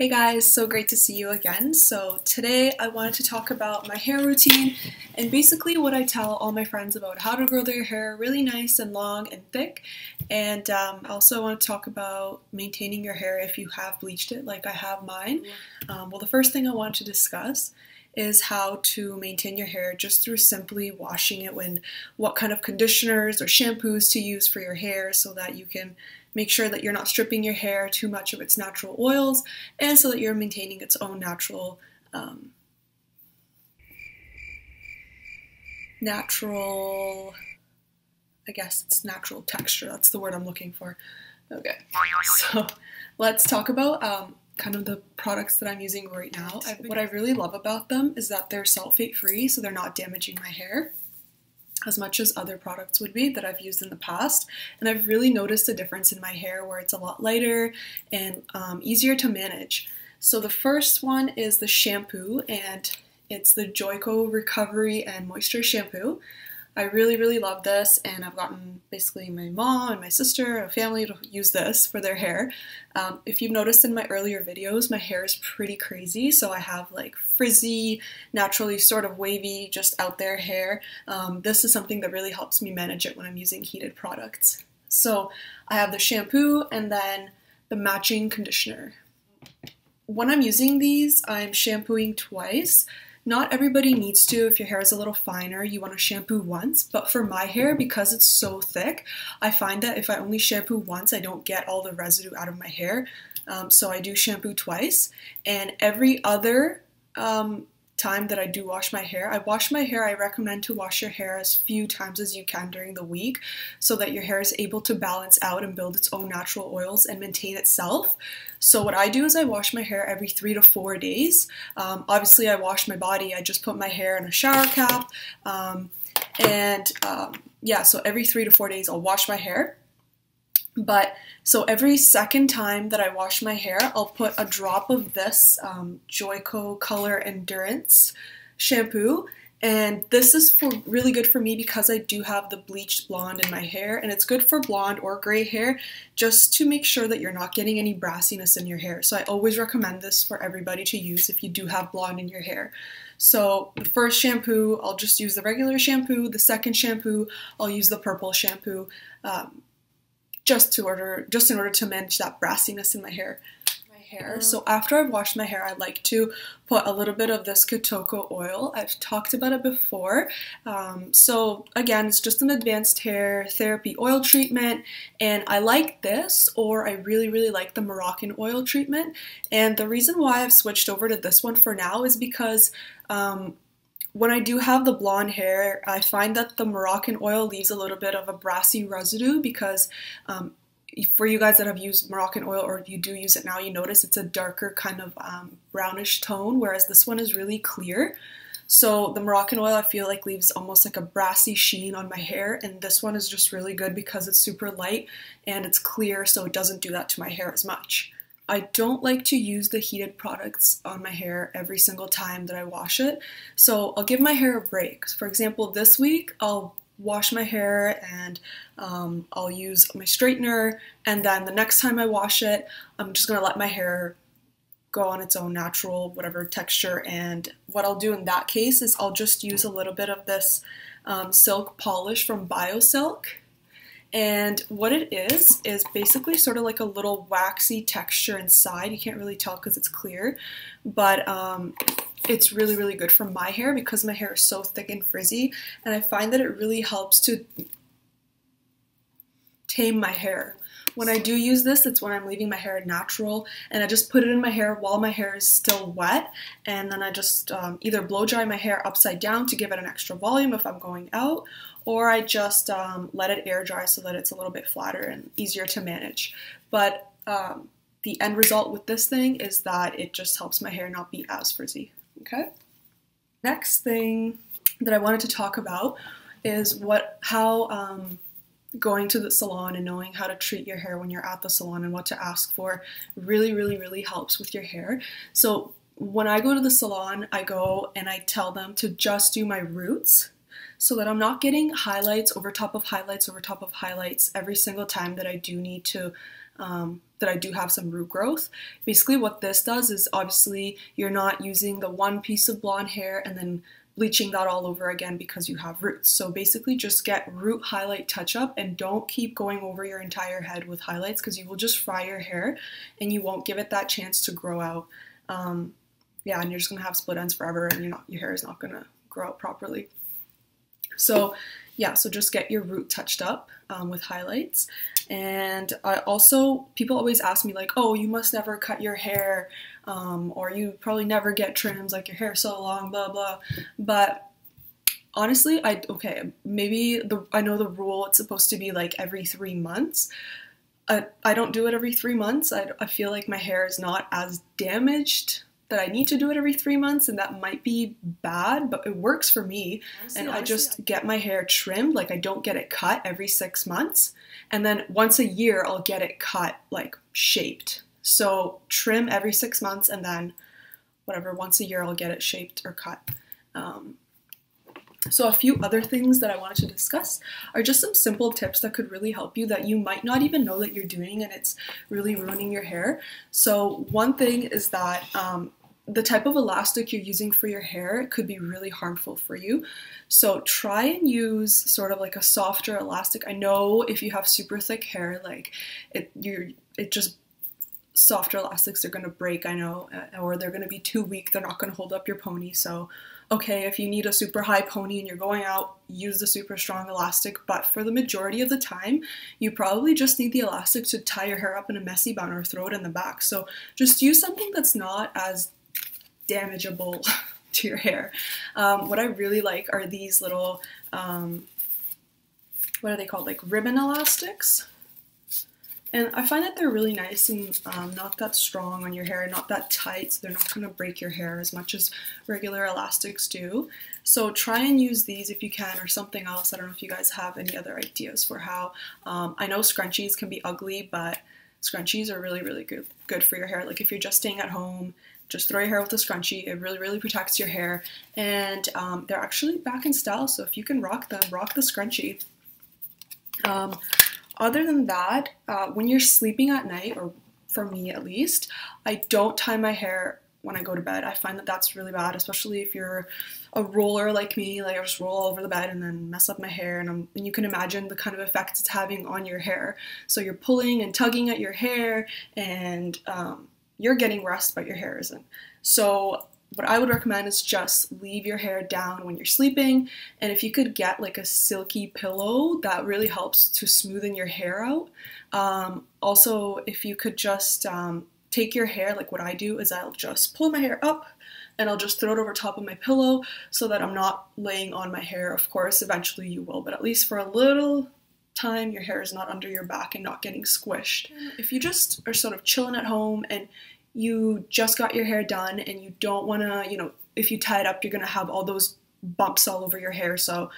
Hey guys, so great to see you again. So today I wanted to talk about my hair routine and basically what I tell all my friends about how to grow their hair really nice and long and thick. And I also want to talk about maintaining your hair if you have bleached it like I have mine. Well, the first thing I want to discuss is how to maintain your hair just through simply washing it, and what kind of conditioners or shampoos to use for your hair so that you can make sure that you're not stripping your hair too much of its natural oils, and so that you're maintaining its own natural, I guess it's natural texture. That's the word I'm looking for. Okay, so let's talk about kind of the products that I'm using right now. What I really love about them is that they're sulfate free, so they're not damaging my hair as much as other products would be that I've used in the past. And I've really noticed a difference in my hair where it's a lot lighter and easier to manage. So the first one is the shampoo, and it's the Joico Recovery and Moisture Shampoo. I really love this, and I've gotten basically my mom and my sister and family to use this for their hair. If you've noticed in my earlier videos, my hair is pretty crazy, so I have like frizzy, naturally sort of wavy, just out there hair. This is something that really helps me manage it when I'm using heated products. So I have the shampoo and then the matching conditioner. When I'm using these, I'm shampooing twice. Not everybody needs to. If your hair is a little finer, you want to shampoo once, but for my hair, because it's so thick, I find that if I only shampoo once, I don't get all the residue out of my hair, so I do shampoo twice. And every other time that I do wash my hair, I recommend to wash your hair as few times as you can during the week so that your hair is able to balance out and build its own natural oils and maintain itself. So what I do is I wash my hair every 3 to 4 days. Obviously I wash my body, I just put my hair in a shower cap, yeah, so every 3 to 4 days I'll wash my hair. But so every second time that I wash my hair, I'll put a drop of this Joico Color Endurance shampoo. And this is really good for me because I do have the bleached blonde in my hair, and it's good for blonde or gray hair just to make sure that you're not getting any brassiness in your hair. So I always recommend this for everybody to use if you do have blonde in your hair. So the first shampoo, I'll just use the regular shampoo. The second shampoo, I'll use the purple shampoo. Just in order to manage that brassiness in my hair. So after I've washed my hair, I like to put a little bit of this Kotoko oil. I've talked about it before. So again, it's just an advanced hair therapy oil treatment, and I like this, or I really like the Moroccan oil treatment. And the reason why I've switched over to this one for now is because when I do have the blonde hair, I find that the Moroccan oil leaves a little bit of a brassy residue because for you guys that have used Moroccan oil, or if you do use it now, you notice it's a darker kind of brownish tone, whereas this one is really clear. So the Moroccan oil I feel like leaves almost like a brassy sheen on my hair, and this one is just really good because it's super light and it's clear, so it doesn't do that to my hair as much. I don't like to use the heated products on my hair every single time that I wash it, so I'll give my hair a break. For example, this week I'll wash my hair and I'll use my straightener, and then the next time I wash it, I'm just going to let my hair go on its own natural whatever texture. And what I'll do in that case is I'll just use a little bit of this silk polish from BioSilk. And what it is basically sort of like a little waxy texture inside. You can't really tell because it's clear, but it's really good for my hair because my hair is so thick and frizzy, and I find that it really helps to tame my hair. When I do use this, it's when I'm leaving my hair natural, and I just put it in my hair while my hair is still wet, and then I just either blow dry my hair upside down to give it an extra volume if I'm going out, or I just let it air dry so that it's a little bit flatter and easier to manage. But the end result with this thing is that it just helps my hair not be as frizzy. Okay. Next thing that I wanted to talk about is how going to the salon and knowing how to treat your hair when you're at the salon and what to ask for really helps with your hair. So when I go to the salon, I go and I tell them to just do my roots. so that I'm not getting highlights over top of highlights over top of highlights every single time that I do need to, that I do have some root growth. Basically what this does is, obviously you're not using the one piece of blonde hair and then bleaching that all over again because you have roots. So basically just get root highlight touch up, and don't keep going over your entire head with highlights because you will just fry your hair and you won't give it that chance to grow out. Yeah, and you're just gonna have split ends forever, and your hair is not gonna grow out properly. So yeah, so just get your root touched up with highlights. And people always ask me like, oh, you must never cut your hair, or you probably never get trims, like your hair's so long, blah blah. But honestly, I know the rule, it's supposed to be like every 3 months. I don't do it every 3 months. I feel like my hair is not as damaged that I need to do it every 3 months, and that might be bad, but it works for me. And I just get my hair trimmed, like I don't get it cut every 6 months, and then once a year I'll get it cut, like shaped. So trim every 6 months, and then whatever, once a year I'll get it shaped or cut. So a few other things that I wanted to discuss are just some simple tips that could really help you that you might not even know that you're doing, and it's really ruining your hair. So one thing is that the type of elastic you're using for your hair could be really harmful for you. So try and use sort of like a softer elastic. I know if you have super thick hair, like softer elastics are gonna break, I know, or they're gonna be too weak, they're not gonna hold up your pony. So okay, if you need a super high pony and you're going out, use the super strong elastic, but for the majority of the time, you probably just need the elastic to tie your hair up in a messy bun or throw it in the back. So just use something that's not as damageable to your hair. What I really like are these little, what are they called, like ribbon elastics? And I find that they're really nice and not that strong on your hair, not that tight, so they're not going to break your hair as much as regular elastics do. So try and use these if you can, or something else. I don't know if you guys have any other ideas for how, I know scrunchies can be ugly, but scrunchies are really, really good for your hair. Like if you're just staying at home, just throw your hair with a scrunchie. It really, really protects your hair. And they're actually back in style, so if you can rock them, rock the scrunchie. Other than that, when you're sleeping at night, or for me at least, I don't tie my hair when I go to bed. I find that that's really bad, especially if you're a roller like me. Like I just roll all over the bed and then mess up my hair, and you can imagine the kind of effects it's having on your hair. So you're pulling and tugging at your hair, and you're getting rest, but your hair isn't. So what I would recommend is just leave your hair down when you're sleeping, and if you could get like a silky pillow, that really helps to smoothen your hair out. Also, if you could just take your hair, like what I do is I'll just pull my hair up and I'll just throw it over top of my pillow so that I'm not laying on my hair. Of course, eventually you will, but at least for a little time, your hair is not under your back and not getting squished. If you just are sort of chilling at home and you just got your hair done and you don't want to, if you tie it up, you're going to have all those bumps all over your hair. So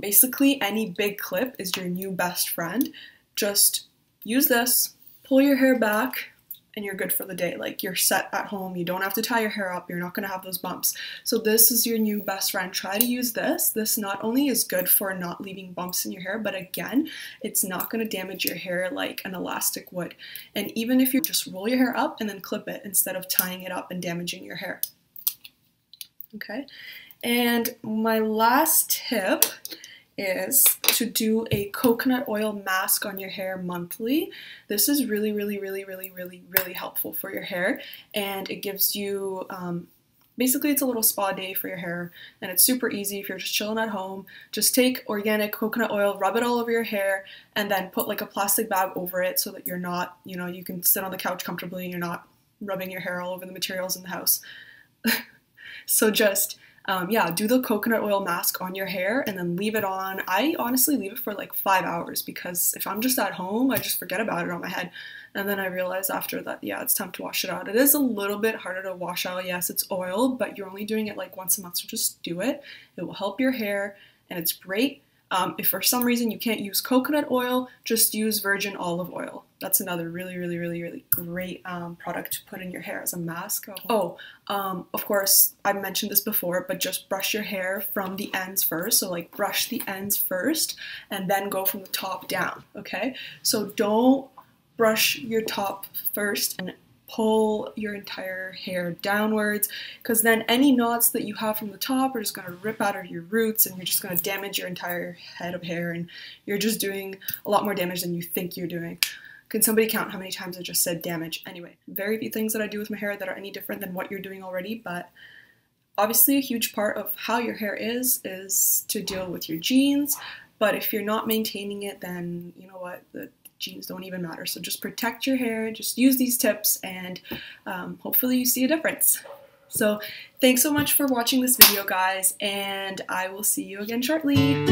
basically any big clip is your new best friend. Just use this, pull your hair back, and you're good for the day. Like you're set at home, you don't have to tie your hair up, you're not going to have those bumps. So this is your new best friend. Try to use this. This not only is good for not leaving bumps in your hair, but again, it's not going to damage your hair like an elastic would. And even if you just roll your hair up and then clip it instead of tying it up and damaging your hair. Okay, and my last tip is to do a coconut oil mask on your hair monthly. This is really, really, really, really, really, really helpful for your hair, and it gives you, basically it's a little spa day for your hair, and it's super easy if you're just chilling at home. Just take organic coconut oil, rub it all over your hair, and then put like a plastic bag over it so that you're not, you can sit on the couch comfortably and you're not rubbing your hair all over the materials in the house. So just yeah, do the coconut oil mask on your hair and then leave it on. I honestly leave it for like 5 hours, because if I'm just at home, I just forget about it on my head. And then I realize after that, yeah, it's time to wash it out. It is a little bit harder to wash out. Yes, it's oil, but you're only doing it like once a month, so just do it. It will help your hair, and it's great. If for some reason you can't use coconut oil, just use virgin olive oil. That's another really great product to put in your hair as a mask. Oh, of course, I mentioned this before, but just brush your hair from the ends first. So like brush the ends first and then go from the top down, okay? So don't brush your top first and pull your entire hair downwards, because then any knots that you have from the top are just going to rip out of your roots and you're just going to damage your entire head of hair, and you're just doing a lot more damage than you think you're doing. Can somebody count how many times I just said damage? Anyway, very few things that I do with my hair that are any different than what you're doing already, but obviously a huge part of how your hair is to deal with your genes, but if you're not maintaining it, then you know what, the genes don't even matter. So just protect your hair, just use these tips, and hopefully you see a difference. So thanks so much for watching this video, guys, and I will see you again shortly.